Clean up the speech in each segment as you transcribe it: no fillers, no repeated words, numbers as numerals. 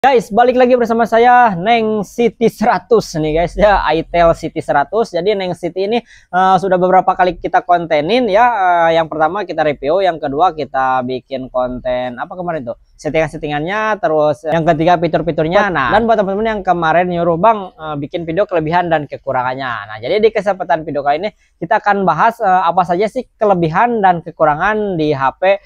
Guys, balik lagi bersama saya Neng City 100 nih guys ya, itel City 100. Jadi Neng City ini sudah beberapa kali kita kontenin ya. Yang pertama kita review, yang kedua kita bikin konten apa kemarin tuh? Settingan-settingannya, terus yang ketiga fitur-fiturnya. Nah, dan buat teman-teman yang kemarin nyuruh Bang bikin video kelebihan dan kekurangannya. Nah, jadi di kesempatan video kali ini kita akan bahas apa saja sih kelebihan dan kekurangan di HP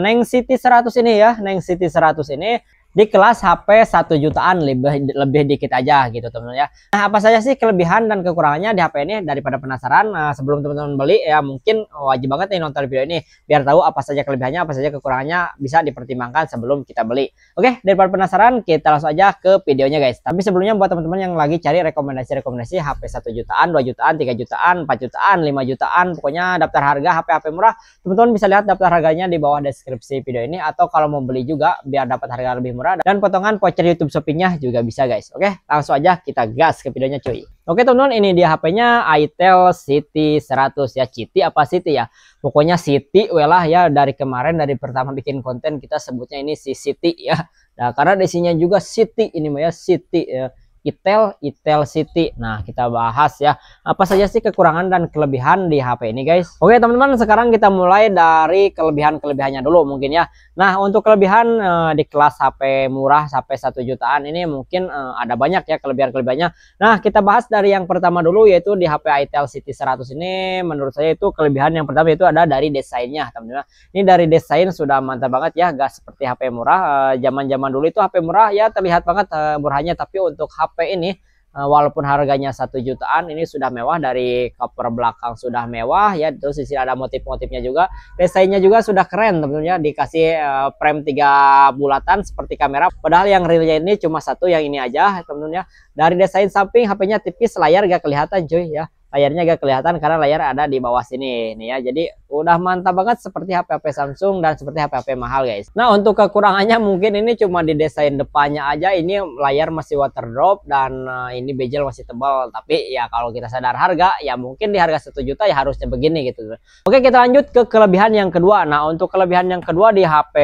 Neng City 100 ini ya. Neng City 100 ini di kelas HP 1 jutaan, lebih dikit aja gitu teman-teman ya. Nah, apa saja sih kelebihan dan kekurangannya di HP ini? Daripada penasaran, sebelum teman-teman beli ya mungkin wajib banget nih nonton video ini biar tahu apa saja kelebihannya, apa saja kekurangannya, bisa dipertimbangkan sebelum kita beli. Oke, daripada penasaran kita langsung aja ke videonya guys. Tapi sebelumnya buat teman-teman yang lagi cari rekomendasi HP 1 jutaan, 2 jutaan, 3 jutaan, 4 jutaan, 5 jutaan, pokoknya daftar harga HP murah, teman-teman bisa lihat daftar harganya di bawah deskripsi video ini, atau kalau mau beli juga biar dapat harga lebih murah dan potongan voucher YouTube Shopee-nya juga bisa guys. Oke, langsung aja kita gas ke videonya cuy. Oke teman-teman, ini dia HP-nya itel City 100 ya. City apa City ya? Pokoknya City welah ya, dari kemarin dari pertama bikin konten kita sebutnya ini si City ya. Nah, karena isinya juga City ini mah ya, City ya. itel City. Nah, kita bahas ya apa saja sih kekurangan dan kelebihan di HP ini guys. Oke teman-teman, sekarang kita mulai dari kelebihannya dulu mungkin ya. Nah, untuk kelebihan di kelas HP murah sampai 1 jutaan ini mungkin ada banyak ya kelebihannya. Nah, kita bahas dari yang pertama dulu, yaitu di HP itel City 100 ini menurut saya itu kelebihan yang pertama itu ada dari desainnya teman-teman. Ini dari desain sudah mantap banget ya, gak seperti HP murah. Zaman-zaman dulu itu HP murah ya terlihat banget murahnya, tapi untuk HP ini walaupun harganya 1 jutaan ini sudah mewah. Dari cover belakang sudah mewah ya, terus di sini ada motif-motifnya juga, desainnya juga sudah keren teman-teman ya, dikasih frame 3 bulatan seperti kamera, padahal yang realnya ini cuma satu, yang ini aja teman-teman ya. Dari desain samping HP-nya tipis, layar gak kelihatan cuy ya, layarnya gak kelihatan karena layar ada di bawah sini nih ya. Jadi udah mantap banget seperti HP-HP Samsung dan seperti HP-HP mahal guys. Nah, untuk kekurangannya mungkin ini cuma di desain depannya aja, ini layar masih water drop dan ini bezel masih tebal. Tapi ya kalau kita sadar harga ya mungkin di harga 1 juta ya harusnya begini gitu. Oke, kita lanjut ke kelebihan yang kedua. Nah, untuk kelebihan yang kedua di HP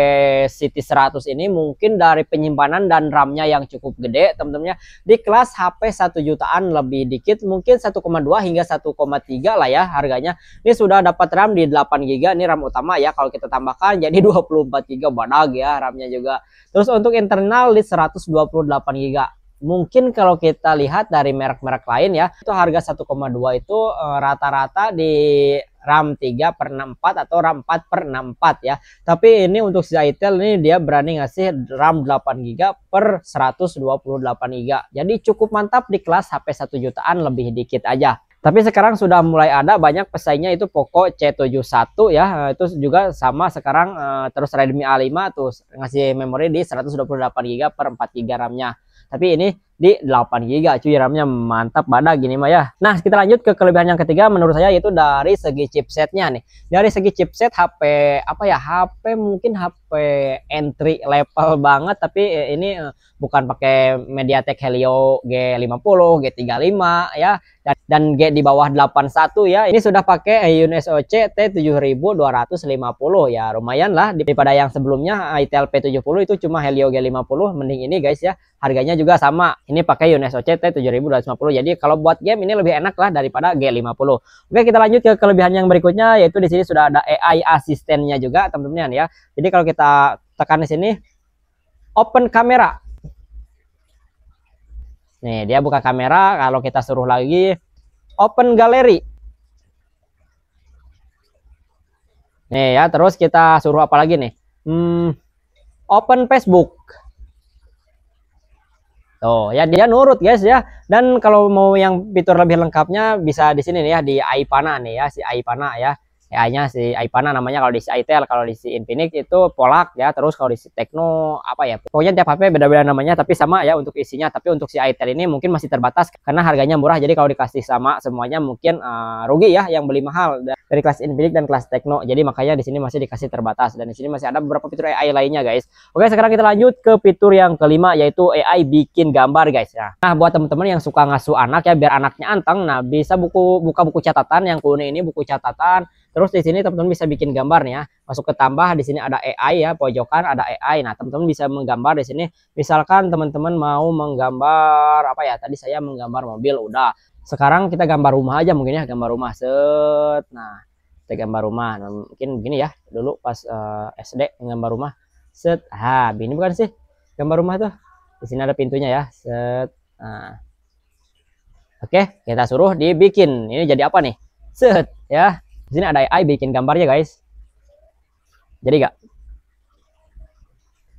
City 100 ini mungkin dari penyimpanan dan RAM-nya yang cukup gede teman-teman ya. Di kelas HP 1 jutaan lebih dikit, mungkin 1,2 hingga 1,3 lah ya harganya. Ini sudah dapat RAM di 8 GB, ini RAM utama ya, kalau kita tambahkan jadi 24 GB badag ya RAM-nya juga. Terus untuk internal di 128 GB. Mungkin kalau kita lihat dari merek-merek lain ya, itu harga 1,2 itu rata-rata di RAM 3/64 atau RAM 4/64 ya. Tapi ini untuk si itel ini dia berani ngasih RAM 8 GB per 128 GB. Jadi cukup mantap di kelas HP 1 jutaan lebih dikit aja. Tapi sekarang sudah mulai ada banyak pesaingnya, itu Poco C71 ya, itu juga sama sekarang. Terus Redmi A5 tuh ngasih memori di 128 GB per 4 GB RAM-nya. Tapi ini di 8 GB cuy, RAM-nya mantap badak gini mah ya. Nah, kita lanjut ke kelebihan yang ketiga menurut saya, yaitu dari segi chipsetnya nih. Dari segi chipset HP apa ya, HP mungkin HP entry level banget, tapi ini bukan pakai MediaTek Helio G50, G35 ya, dan G di bawah 81 ya. Ini sudah pakai UNSOC T7250 ya, lumayan lah daripada yang sebelumnya itel P70 itu cuma Helio G50. Mending ini guys ya, harganya juga sama. Ini pakai UNSOC T7250. Jadi kalau buat game ini lebih enak lah daripada G50. Oke, kita lanjut ke kelebihan yang berikutnya, yaitu di sini sudah ada AI asistennya juga teman-teman ya. Jadi kalau kita tekan di sini open kamera. Nih, dia buka kamera. Kalau kita suruh lagi open galeri. Nih ya, terus kita suruh apa lagi nih? Open Facebook. Tuh ya, dia nurut guys ya. Dan kalau mau yang fitur lebih lengkapnya bisa di sini nih ya, di Aipana nih ya, si Aipana ya. AI-nya si Aipana namanya kalau di si itel, kalau di si Infinix itu Polak ya. Terus kalau di si Tecno apa ya, pokoknya tiap HP beda-beda namanya, tapi sama ya untuk isinya. Tapi untuk si itel ini mungkin masih terbatas karena harganya murah, jadi kalau dikasih sama semuanya mungkin rugi ya yang beli mahal. dari kelas Infinix dan kelas Tekno. Jadi makanya di sini masih dikasih terbatas, dan di sini masih ada beberapa fitur AI lainnya guys. Oke, sekarang kita lanjut ke fitur yang kelima, yaitu AI bikin gambar guys. Nah, buat teman-teman yang suka ngasuh anak ya, biar anaknya anteng, nah bisa buka buku catatan yang kuning ini, buku catatan. Terus di sini teman-teman bisa bikin gambar nih ya. Masuk ke tambah, di sini ada AI ya, pojokan ada AI. Nah, teman-teman bisa menggambar di sini. Misalkan teman-teman mau menggambar apa ya? Tadi saya menggambar mobil udah. Sekarang kita gambar rumah aja mungkin ya, gambar rumah set. Nah, kita gambar rumah. Nah, mungkin begini ya. Dulu pas SD menggambar rumah set. Ah, ini bukan sih gambar rumah tuh. Di sini ada pintunya ya. Set. Nah. Oke, kita suruh dibikin. Ini jadi apa nih? Set ya. Di sini ada AI bikin gambarnya guys. Jadi gak?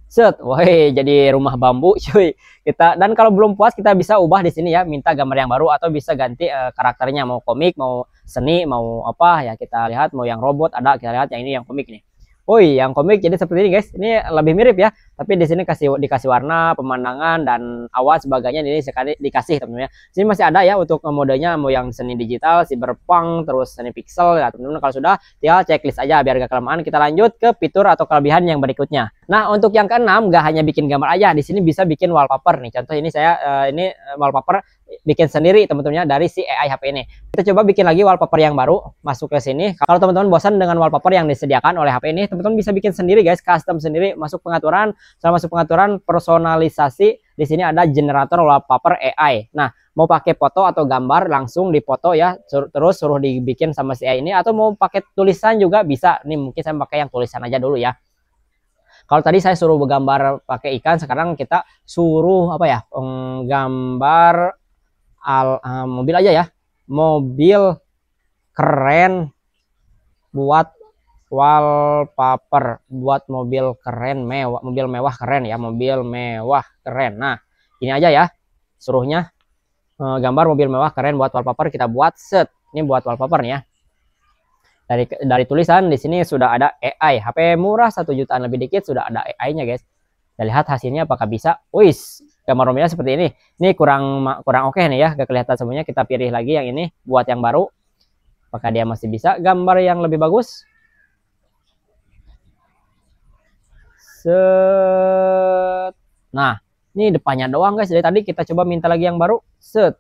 Set, wah jadi rumah bambu cuy. Dan kalau belum puas kita bisa ubah di sini ya, minta gambar yang baru atau bisa ganti karakternya, mau komik, mau seni, mau apa ya, kita lihat mau yang robot ada, kita lihat yang ini yang komik nih. Woi, yang komik jadi seperti ini guys. Ini lebih mirip ya, tapi di sini dikasih warna, pemandangan dan awas sebagainya ini sekali dikasih teman-teman ya. Sini masih ada ya untuk modenya, mau yang seni digital, cyberpunk, terus seni pixel ya teman-teman. Kalau sudah tinggal checklist aja biar gak kelamaan. Kita lanjut ke fitur atau kelebihan yang berikutnya. Nah, untuk yang keenam gak hanya bikin gambar aja, di sini bisa bikin wallpaper nih. Contoh ini saya ini wallpaper bikin sendiri teman-teman ya dari si AI HP ini. Kita coba bikin lagi wallpaper yang baru, masuk ke sini. Kalau teman-teman bosan dengan wallpaper yang disediakan oleh HP ini, teman-teman bisa bikin sendiri guys, custom sendiri. Masuk pengaturan, setelah masuk pengaturan personalisasi, di sini ada generator wallpaper AI. Nah, mau pakai foto atau gambar langsung dipoto ya, terus suruh dibikin sama si AI ini, atau mau pakai tulisan juga bisa. Nih mungkin saya pakai yang tulisan aja dulu ya. Kalau tadi saya suruh gambar pakai ikan, sekarang kita suruh apa ya? Gambar mobil aja ya. Mobil keren buat wallpaper, buat mobil keren mewah, mobil mewah keren ya, mobil mewah keren. Nah, ini aja ya. Suruhnya gambar mobil mewah keren buat wallpaper, kita buat set. Ini buat wallpaper nih ya. Dari tulisan di sini sudah ada AI. HP murah 1 jutaan lebih dikit sudah ada AI-nya guys. Kita lihat hasilnya apakah bisa. Wis, gambar mobilnya seperti ini. Ini kurang oke nih ya, gak kelihatan semuanya. Kita pilih lagi yang ini buat yang baru. Apakah dia masih bisa gambar yang lebih bagus? Set. Nah, ini depannya doang guys. Dari tadi kita coba minta lagi yang baru. Set.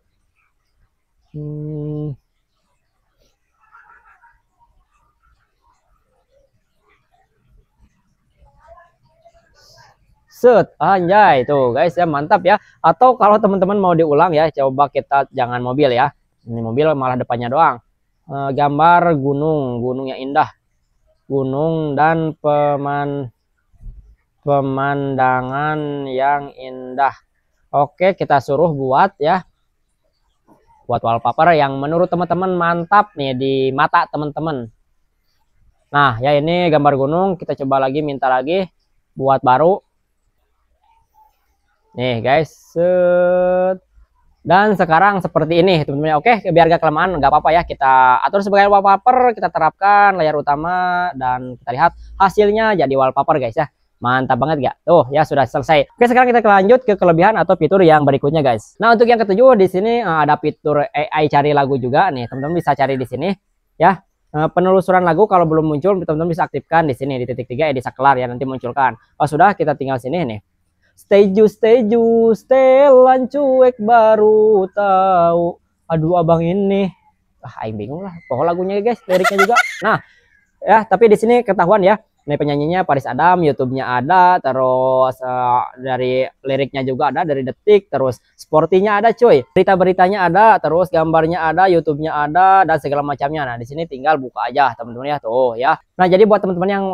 Set, anjay tuh guys ya, mantap ya. Atau kalau teman-teman mau diulang ya, coba kita jangan mobil ya. Ini mobil malah depannya doang. Gambar gunung yang indah. Gunung dan pemandangan yang indah. Oke, kita suruh buat ya. Buat wallpaper yang menurut teman-teman mantap nih di mata teman-teman. Nah, ya ini gambar gunung, kita coba lagi minta lagi buat baru. Nih guys, set. Dan sekarang seperti ini teman-teman. Oke, biar gak kelamaan nggak apa-apa ya, kita atur sebagai wallpaper, kita terapkan layar utama dan kita lihat hasilnya jadi wallpaper guys ya. Mantap banget gak? Tuh ya sudah selesai. Oke, sekarang kita lanjut ke kelebihan atau fitur yang berikutnya guys. Nah, untuk yang ketujuh di sini ada fitur AI cari lagu juga nih. Teman-teman bisa cari di sini ya. Penelusuran lagu kalau belum muncul teman-teman bisa aktifkan di sini di titik 3 edisi kelar ya, nanti munculkan. Oh sudah, kita tinggal sini nih. Setelan cuek baru tahu. Aduh abang ini, aing bingung lah pokok lagunya guys, liriknya juga. Nah ya, tapi di sini ketahuan ya, ini penyanyinya Paris Adam, YouTube-nya ada, terus dari liriknya juga ada, dari Detik, terus sportinya ada cuy, berita-beritanya ada, terus gambarnya ada, YouTube-nya ada, dan segala macamnya. Nah di sini tinggal buka aja teman-teman ya, tuh ya. Nah jadi buat teman-teman yang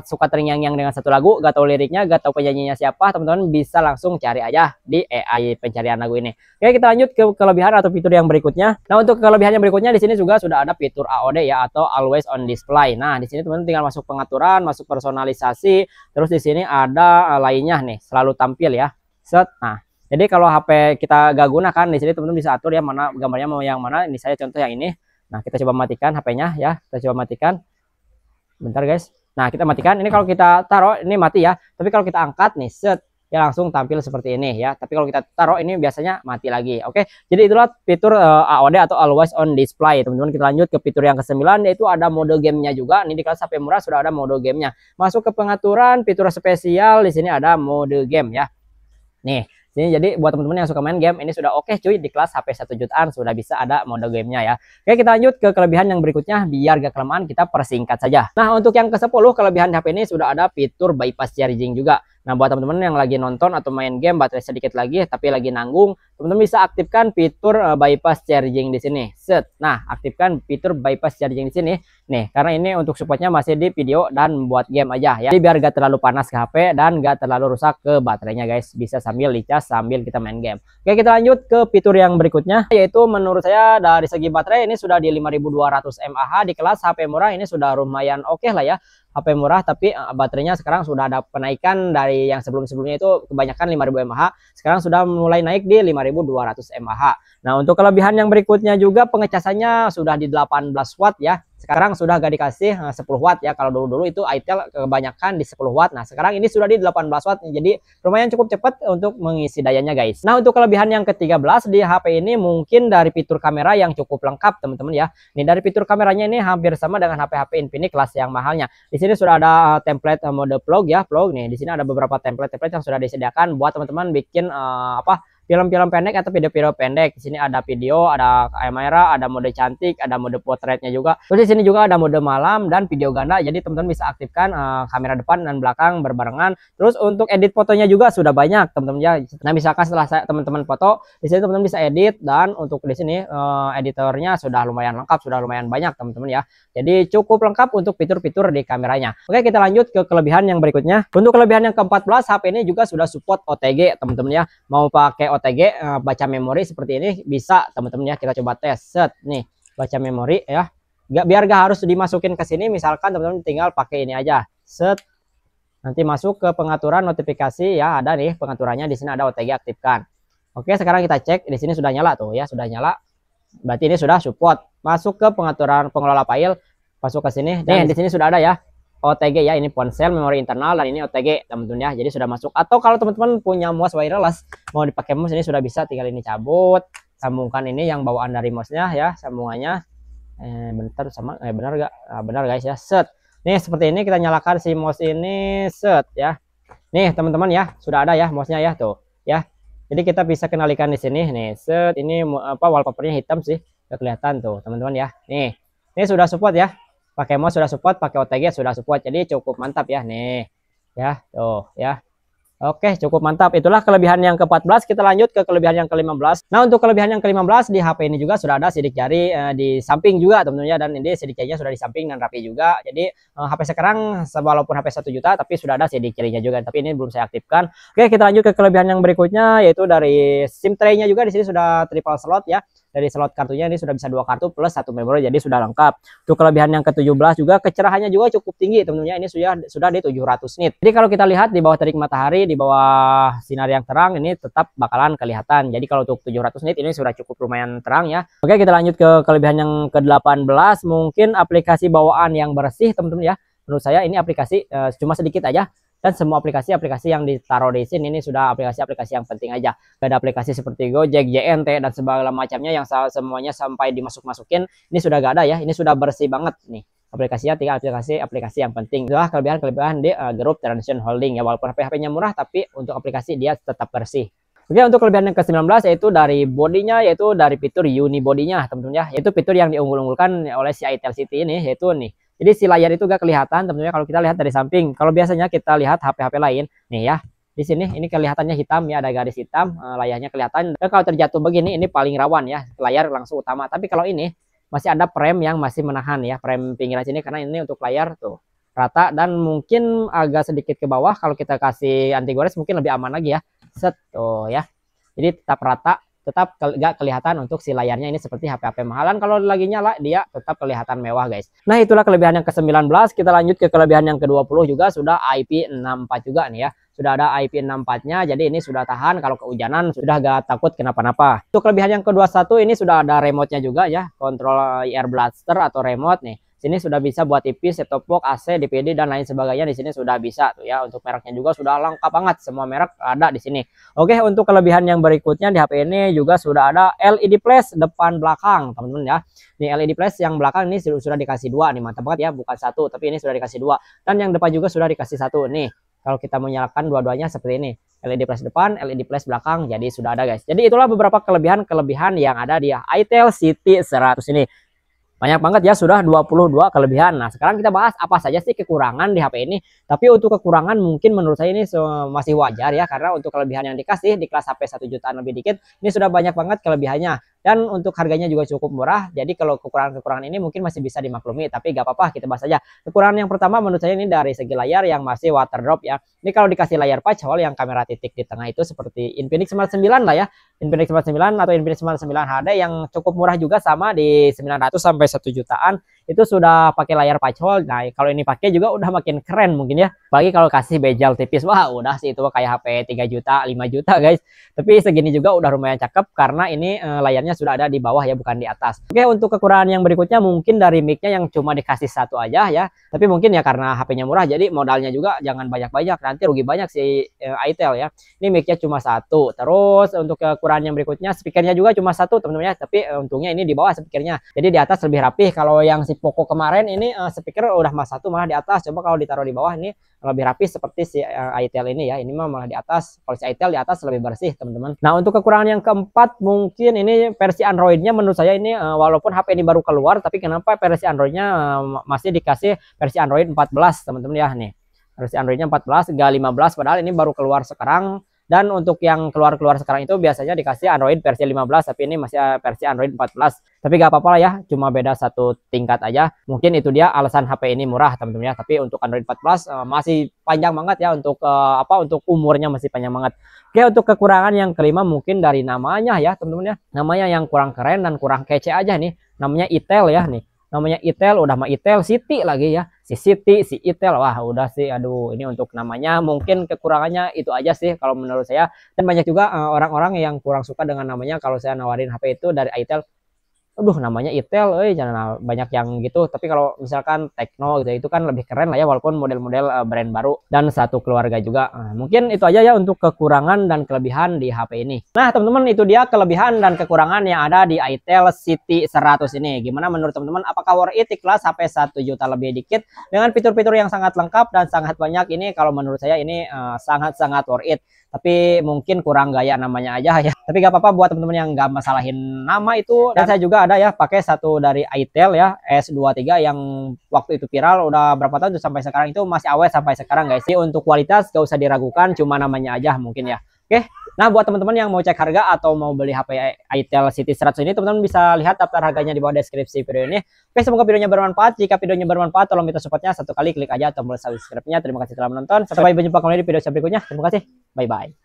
suka terngiang-ngiang dengan satu lagu, gak tahu liriknya, gak tahu penyanyinya siapa, teman-teman bisa langsung cari aja di AI pencarian lagu ini. Oke, kita lanjut ke kelebihan atau fitur yang berikutnya. Nah untuk kelebihan yang berikutnya di sini juga sudah ada fitur AOD ya, atau Always on Display. Nah di sini teman-teman tinggal masuk pengaturan, masuk personalisasi, terus di sini ada lainnya nih, selalu tampil ya. Set. Nah jadi kalau HP kita gak gunakan, di sini teman-teman bisa atur ya mana gambarnya mau yang mana. Ini saya contoh yang ini. Nah kita coba matikan HP-nya ya, kita coba matikan. Bentar guys. Nah kita matikan. Ini kalau kita taruh ini mati ya, tapi kalau kita angkat nih set, ya langsung tampil seperti ini ya. Tapi kalau kita taruh ini biasanya mati lagi. Oke, jadi itulah fitur AOD atau Always On Display. Teman-teman, kita lanjut ke fitur yang ke-9, yaitu ada mode gamenya juga. Ini di kelas HP murah sudah ada mode gamenya. Masuk ke pengaturan fitur spesial, di sini ada mode game ya. Nih, jadi buat teman-teman yang suka main game, ini sudah oke cuy, di kelas HP 1 jutaan sudah bisa ada mode gamenya ya. Oke, kita lanjut ke kelebihan yang berikutnya, biar gak kelamaan kita persingkat saja. Nah, untuk yang ke-10 kelebihan HP ini sudah ada fitur bypass charging juga. Nah, buat teman-teman yang lagi nonton atau main game baterai sedikit lagi tapi lagi nanggung, teman-teman bisa aktifkan fitur bypass charging di sini. Set. Nah, aktifkan fitur bypass charging di sini. Nih, karena ini untuk supportnya masih di video dan buat game aja ya. Jadi biar gak terlalu panas ke HP dan gak terlalu rusak ke baterainya guys. Bisa sambil dicas sambil kita main game. Oke, kita lanjut ke fitur yang berikutnya, yaitu menurut saya dari segi baterai ini sudah di 5200 mAh di kelas HP murah, ini sudah lumayan oke lah ya. HP murah tapi baterainya sekarang sudah ada penaikan dari yang sebelum-sebelumnya itu kebanyakan 5000 mAh, sekarang sudah mulai naik di 5200 mAh. Nah, untuk kelebihan yang berikutnya juga pengecasannya sudah di 18 watt ya. Sekarang sudah gak dikasih 10 watt ya. Kalau dulu-dulu itu itel kebanyakan di 10 watt. Nah, sekarang ini sudah di 18 watt. Jadi lumayan cukup cepat untuk mengisi dayanya guys. Nah, untuk kelebihan yang ke-13 di HP ini mungkin dari fitur kamera yang cukup lengkap teman-teman ya. Nih, dari fitur kameranya ini hampir sama dengan HP-HP Infinix kelas yang mahalnya. Di sini sudah ada template mode vlog ya, vlog nih. Di sini ada beberapa template-template yang sudah disediakan buat teman-teman bikin film-film pendek atau video-video pendek. Di sini ada video, ada kamera, ada mode cantik, ada mode portraitnya juga. Terus di sini juga ada mode malam dan video ganda. Jadi teman-teman bisa aktifkan kamera depan dan belakang berbarengan. Terus untuk edit fotonya juga sudah banyak teman-teman ya. Nah, misalkan setelah teman-teman foto, di sini teman-teman bisa edit, dan untuk di sini editornya sudah lumayan lengkap, sudah lumayan banyak teman-teman ya. Jadi cukup lengkap untuk fitur-fitur di kameranya. Oke, kita lanjut ke kelebihan yang berikutnya. Untuk kelebihan yang ke-14, HP ini juga sudah support OTG teman-teman ya. Mau pakai OTG baca memori seperti ini bisa teman-teman ya. Kita coba tes. Set nih, baca memori ya. Biar gak harus dimasukin ke sini, misalkan teman-teman tinggal pakai ini aja. Set. Nanti masuk ke pengaturan notifikasi ya, ada nih pengaturannya, di sini ada OTG aktifkan. Oke, sekarang kita cek, di sini sudah nyala tuh ya, sudah nyala. Berarti ini sudah support. Masuk ke pengaturan pengelola file, masuk ke sini. Nih, di sini sudah ada ya. OTG ya, ini ponsel, memori internal, dan ini OTG teman-teman ya. Jadi sudah masuk. Atau kalau teman-teman punya mouse wireless, mau dipakai mouse, ini sudah bisa, tinggal ini cabut, sambungkan ini yang bawaan dari mouse-nya ya, sambungannya. Bentar sama benar gak? Benar guys ya. Set. Nih, seperti ini kita nyalakan si mouse ini, set ya. Nih, teman-teman ya, sudah ada ya mouse-nya ya tuh, ya. Jadi kita bisa kenalikan di sini nih, set. Ini wallpapernya hitam sih, gak kelihatan tuh, teman-teman ya. Nih. Ini sudah support ya. Pakai mouse sudah support, pakai OTG sudah support. Jadi cukup mantap ya nih. Ya, tuh ya. Oke, cukup mantap. Itulah kelebihan yang ke-14. Kita lanjut ke kelebihan yang ke-15. Nah, untuk kelebihan yang ke-15 di HP ini juga sudah ada sidik jari di samping juga teman-teman ya, dan ini sidik jarinya sudah di samping dan rapi juga. Jadi HP sekarang walaupun HP 1 juta tapi sudah ada sidik jarinya juga, tapi ini belum saya aktifkan. Oke, kita lanjut ke kelebihan yang berikutnya, yaitu dari SIM tray-nya juga di sini sudah triple slot ya. Dari slot kartunya ini sudah bisa 2 kartu plus 1 memori, jadi sudah lengkap. Untuk kelebihan yang ke-17 juga kecerahannya juga cukup tinggi teman-teman ya. Ini sudah di 700 nit. Jadi kalau kita lihat di bawah terik matahari, di bawah sinar yang terang, ini tetap bakalan kelihatan. Jadi kalau untuk 700 nit ini sudah cukup lumayan terang ya. Oke, kita lanjut ke kelebihan yang ke-18, mungkin aplikasi bawaan yang bersih teman-teman ya. Menurut saya ini aplikasi cuma sedikit aja. Dan semua aplikasi-aplikasi yang ditaruh di sini ini sudah aplikasi-aplikasi yang penting aja. Gak ada aplikasi seperti Gojek, JNT, dan segala macamnya yang semuanya sampai dimasuk-masukin. Ini sudah gak ada ya. Ini sudah bersih banget nih. Aplikasinya tinggal aplikasi yang penting. Itulah kelebihan di grup Transsion Holding ya. Walaupun HP-HP-nya murah, tapi untuk aplikasi dia tetap bersih. Oke, untuk kelebihan yang ke-19 yaitu dari bodinya, yaitu dari fitur unibody-nya teman-teman ya. Yaitu fitur yang diunggul-unggulkan oleh si itel City ini, yaitu nih. Jadi si layar itu gak kelihatan teman-teman kalau kita lihat dari samping. Kalau biasanya kita lihat HP-HP lain nih ya, di sini ini kelihatannya hitam ya, ada garis hitam, layarnya kelihatan. Dan kalau terjatuh begini ini paling rawan ya, layar langsung utama. Tapi kalau ini masih ada frame yang masih menahan ya, frame pinggiran sini, karena ini untuk layar tuh rata dan mungkin agak sedikit ke bawah. Kalau kita kasih anti gores mungkin lebih aman lagi ya. Set tuh ya. Jadi tetap rata, tetap gak kelihatan untuk si layarnya ini seperti HP-HP mahalan. Kalau lagi nyala dia tetap kelihatan mewah guys. Nah, itulah kelebihan yang ke-19. Kita lanjut ke kelebihan yang ke-20 juga, sudah IP64 juga nih ya. Sudah ada IP64-nya, jadi ini sudah tahan kalau kehujanan, sudah gak takut kenapa-napa. Untuk kelebihan yang ke-21 ini sudah ada remote-nya juga ya, kontrol Air Blaster atau remote nih. Sini sudah bisa buat TV, set-top box, AC, DVD dan lain sebagainya di sini sudah bisa tuh ya. Untuk mereknya juga sudah lengkap banget, semua merek ada di sini. Oke, untuk kelebihan yang berikutnya di HP ini juga sudah ada LED flash depan belakang, teman-teman ya. Ini LED flash yang belakang ini sudah dikasih dua nih, mantap banget ya, bukan satu tapi ini sudah dikasih dua. Dan yang depan juga sudah dikasih satu nih. Kalau kita menyalakan dua-duanya seperti ini. LED flash depan, LED flash belakang, jadi sudah ada guys. Jadi itulah beberapa kelebihan yang ada di Itel City 100 ini. Banyak banget ya, sudah 22 kelebihan. Nah, sekarang kita bahas apa saja sih kekurangan di HP ini. Tapi untuk kekurangan mungkin menurut saya ini masih wajar ya, karena untuk kelebihan yang dikasih di kelas HP 1 jutaan lebih dikit, ini sudah banyak banget kelebihannya. Dan untuk harganya juga cukup murah. Jadi kalau kekurangan-kekurangan ini mungkin masih bisa dimaklumi, tapi gak apa-apa, kita bahas aja. Kekurangan yang pertama menurut saya ini dari segi layar yang masih water drop ya. Ini kalau dikasih layar patch hole yang kamera titik di tengah itu seperti Infinix Smart 9 lah ya. Infinix Smart 9 atau Infinix Smart 9 HD yang cukup murah juga, sama di 900 sampai 1 jutaan. Itu sudah pakai layar patch hole. Nah, kalau ini pakai juga udah makin keren mungkin ya. Bagi kalau kasih bezel tipis, wah udah sih itu kayak HP 3 juta, 5 juta guys. Tapi segini juga udah lumayan cakep karena ini layarnya sudah ada di bawah ya, bukan di atas. Oke, untuk kekurangan yang berikutnya mungkin dari mic-nya yang cuma dikasih satu aja ya. Tapi mungkin ya karena HP-nya murah, jadi modalnya juga jangan banyak-banyak, nanti rugi banyak si Itel ya. Ini mic-nya cuma satu. Terus untuk kekurangan yang berikutnya, speakernya juga cuma satu teman-teman ya. Tapi untungnya ini di bawah speakernya, jadi di atas lebih rapih. Kalau yang si Poco kemarin ini speaker udah mas satu malah di atas. Coba kalau ditaruh di bawah ini lebih rapi seperti si Itel ini ya. Ini mah malah di atas. Kalau si Itel di atas lebih bersih teman-teman. Nah, untuk kekurangan yang keempat mungkin ini versi Androidnya menurut saya ini walaupun HP ini baru keluar, tapi kenapa versi Androidnya masih dikasih versi Android 14 teman-teman ya. Nih versi Androidnya 14 gak 15, padahal ini baru keluar sekarang. Dan untuk yang keluar-keluar sekarang itu biasanya dikasih Android versi 15, tapi ini masih versi Android 14. Tapi gak apa-apa lah ya, cuma beda satu tingkat aja. Mungkin itu dia alasan HP ini murah teman-teman ya. Tapi untuk Android 14 masih panjang banget ya, untuk untuk umurnya masih panjang banget. Oke, untuk kekurangan yang kelima mungkin dari namanya ya teman-teman ya. Namanya yang kurang keren dan kurang kece aja nih. Namanya Itel ya nih. Namanya Itel, udah mah Itel City lagi ya. Si City, si Itel, wah udah sih, aduh, ini untuk namanya mungkin kekurangannya itu aja sih kalau menurut saya. Dan banyak juga orang-orang yang kurang suka dengan namanya. Kalau saya nawarin HP itu dari Itel, aduh namanya Itel, jangan banyak yang gitu. Tapi kalau misalkan Tekno gitu, itu kan lebih keren lah ya, walaupun model-model brand baru dan satu keluarga juga. Mungkin itu aja ya untuk kekurangan dan kelebihan di HP ini. Nah teman-teman, itu dia kelebihan dan kekurangan yang ada di Itel City 100 ini. Gimana menurut teman-teman? Apakah worth it di kelas HP 1 juta lebih dikit dengan fitur-fitur yang sangat lengkap dan sangat banyak? Ini kalau menurut saya ini sangat-sangat worth it. Tapi mungkin kurang gaya namanya aja ya. Tapi gak apa-apa buat teman-teman yang gak masalahin nama itu. Dan saya juga ada ya pakai satu dari Itel ya, S23 yang waktu itu viral, udah berapa tahun tuh sampai sekarang itu masih awet sampai sekarang guys. Jadi untuk kualitas gak usah diragukan, cuma namanya aja mungkin ya. Oke. Nah, buat teman-teman yang mau cek harga atau mau beli HP Itel City 100 ini, teman-teman bisa lihat daftar harganya di bawah deskripsi video ini. Oke, semoga videonya bermanfaat. Jika videonya bermanfaat, tolong minta supportnya, satu kali klik aja tombol subscribe-nya. Terima kasih telah menonton. Sampai berjumpa kembali di video berikutnya. Terima kasih. Bye-bye.